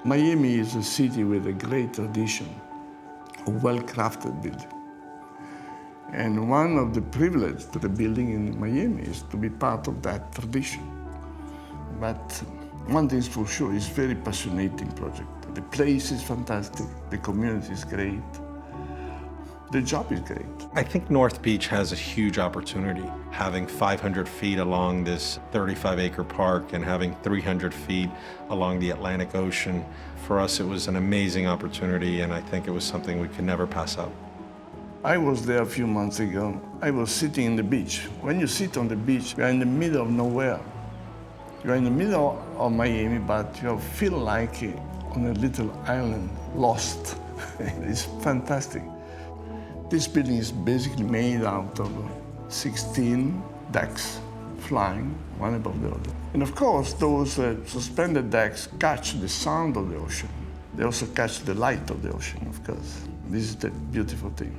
Miami is a city with a great tradition, a well-crafted building. And one of the privileges to the building in Miami is to be part of that tradition. But one thing is for sure, it's a very passionate project. The place is fantastic, the community is great, the job is great. I think North Beach has a huge opportunity, having 500 feet along this 35-acre park and having 300 feet along the Atlantic Ocean. For us, it was an amazing opportunity, and I think it was something we could never pass up. I was there a few months ago. I was sitting on the beach. When you sit on the beach, you're in the middle of nowhere. You're in the middle of Miami, but you feel like on a little island, lost. It's fantastic. This building is basically made out of 16 decks flying one above the other. And of course, those suspended decks catch the sound of the ocean. They also catch the light of the ocean, of course. This is the beautiful thing.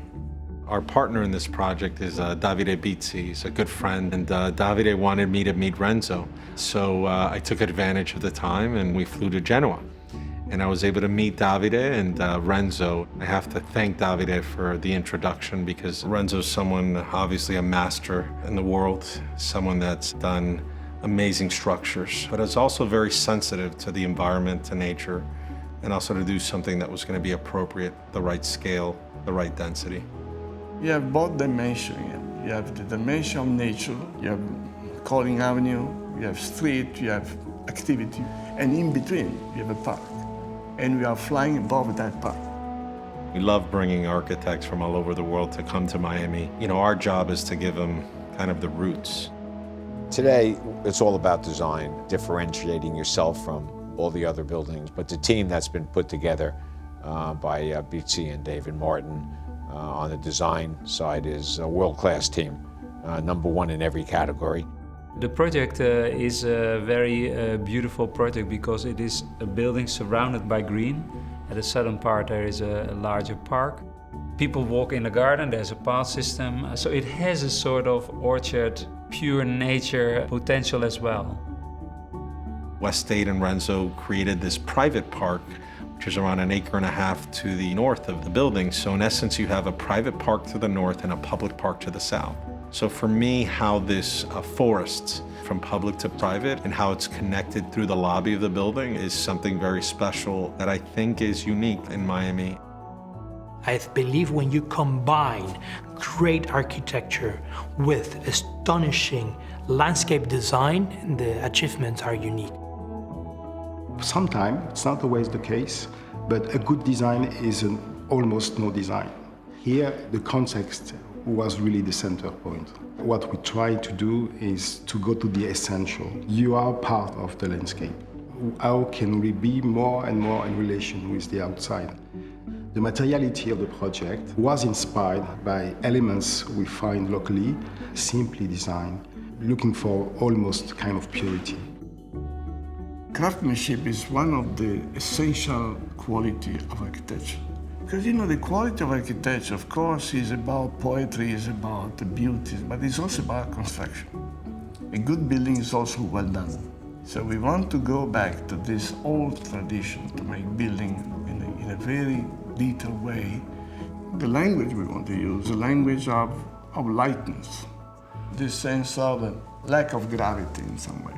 Our partner in this project is Davide Bizzi. He's a good friend, and Davide wanted me to meet Renzo. So I took advantage of the time and we flew to Genoa. And I was able to meet Davide and Renzo. I have to thank Davide for the introduction because Renzo's someone, obviously a master in the world, someone that's done amazing structures, but is also very sensitive to the environment, to nature, and also to do something that was going to be appropriate, the right scale, the right density. You have both dimensions. You have the dimension of nature, you have Calling Avenue, you have street, you have activity, and in between you have a park. And we are flying above that park. We love bringing architects from all over the world to come to Miami. You know, our job is to give them kind of the roots. Today, it's all about design, differentiating yourself from all the other buildings. But the team that's been put together by Bizzi and David Martin on the design side is a world-class team, #1 in every category. The project is a very beautiful project because it is a building surrounded by green. At the southern part there is a larger park. People walk in the garden, there's a path system. So it has a sort of orchard, pure nature potential as well. Westate and Renzo created this private park, which is around 1.5 acres to the north of the building. So in essence, you have a private park to the north and a public park to the south. So for me, how this forest from public to private and how it's connected through the lobby of the building is something very special that I think is unique in Miami. I believe when you combine great architecture with astonishing landscape design, the achievements are unique. Sometimes, it's not always the case, but a good design is an almost no design. Here, the context was really the center point. What we try to do is to go to the essential. You are part of the landscape. How can we be more and more in relation with the outside? The materiality of the project was inspired by elements we find locally, simply designed, looking for almost kind of purity. Craftsmanship is one of the essential qualities of architecture. Because, you know, the quality of architecture, of course, is about poetry, is about the beauty, but it's also about construction. A good building is also well done. So we want to go back to this old tradition to make building in a very detailed way. The language we want to use, the language of lightness, this sense of a lack of gravity in some way.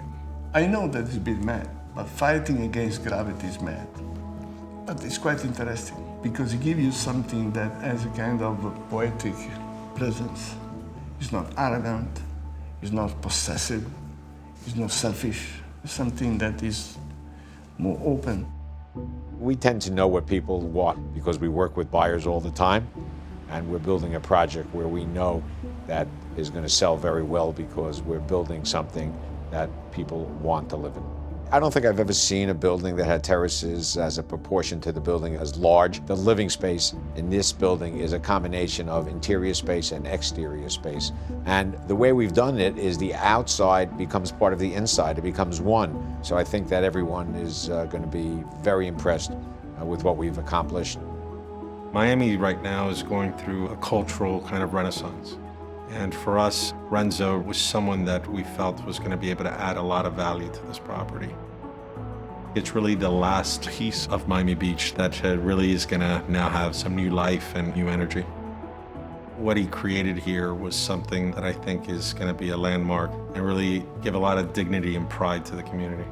I know that it's a bit mad, but fighting against gravity is mad. But it's quite interesting, because it gives you something that has a kind of a poetic presence. It's not arrogant, it's not possessive, it's not selfish. It's something that is more open. We tend to know what people want because we work with buyers all the time, and we're building a project where we know that is going to sell very well because we're building something that people want to live in. I don't think I've ever seen a building that had terraces as a proportion to the building as large. The living space in this building is a combination of interior space and exterior space. And the way we've done it is the outside becomes part of the inside. It becomes one. So I think that everyone is going to be very impressed with what we've accomplished. Miami right now is going through a cultural kind of renaissance. And for us, Renzo was someone that we felt was going to be able to add a lot of value to this property. It's really the last piece of Miami Beach that really is gonna now have some new life and new energy. What he created here was something that I think is gonna be a landmark and really give a lot of dignity and pride to the community.